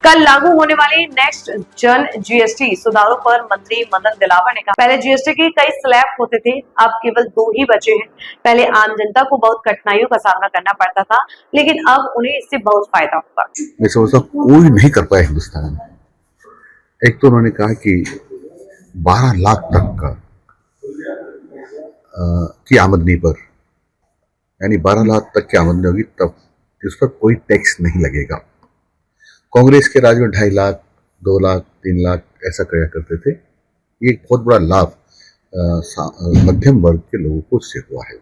कल लागू होने वाली नेक्स्ट जन जीएसटी सुधारों पर मंत्री मदन दिलावर ने कहा, पहले जीएसटी के कई स्लैब होते थे, अब केवल 2 ही बचे हैं। पहले आम जनता को बहुत कठिनाइयों का सामना करना पड़ता था, लेकिन अब उन्हें इससे बहुत फायदा होगा। मैं समझता हूँ कोई नहीं कर पाया हिंदुस्तान में। एक तो उन्होंने कहा कि 12 लाख तक का की आमदनी पर, यानी 12 लाख तक की आमदनी होगी तब इस पर कोई टैक्स नहीं लगेगा। कांग्रेस के राज में 2.5 लाख, 2 लाख, 3 लाख ऐसा किया करते थे। ये एक बहुत बड़ा लाभ मध्यम वर्ग के लोगों को उससे हुआ है।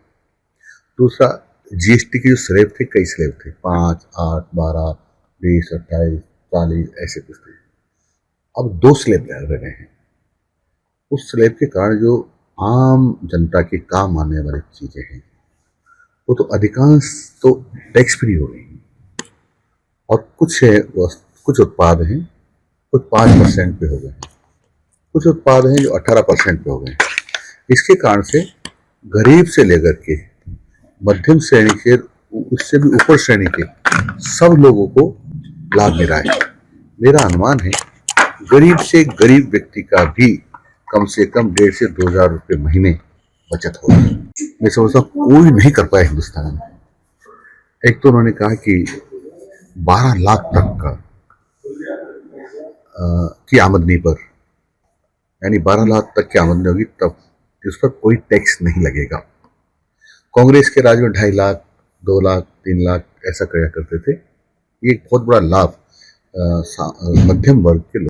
दूसरा, जीएसटी के जो स्लैब थे, कई स्लैब थे, 5, 8, 12, 20, 28, 40 ऐसे कुछ थे। अब 2 स्लैब रह गए हैं। उस स्लैब के कारण जो आम जनता के काम आने वाली चीजें हैं वो तो अधिकांश तो टैक्स फ्री हो गई हैं, और कुछ उत्पाद हैं, कुछ 5% पे हो गए, कुछ उत्पाद हैं जो 18% पे हो गए। इसके कारण से गरीब से लेकर के मध्यम श्रेणी के, उससे भी ऊपर श्रेणी के सब लोगों को लाभ मिला है। मेरा अनुमान है गरीब से गरीब व्यक्ति का भी कम से कम 1,500 से 2,000 रुपये महीने बचत होगी। मैं समझता हूँ कोई नहीं कर पाया हिंदुस्तान में। एक तो उन्होंने कहा कि 12 लाख तक का की आमदनी पर, यानी 12 लाख तक की आमदनी होगी तब इस पर कोई टैक्स नहीं लगेगा। कांग्रेस के राज में 2.5 लाख, 2 लाख, 3 लाख ऐसा किया करते थे। ये एक बहुत बड़ा लाभ मध्यम वर्ग के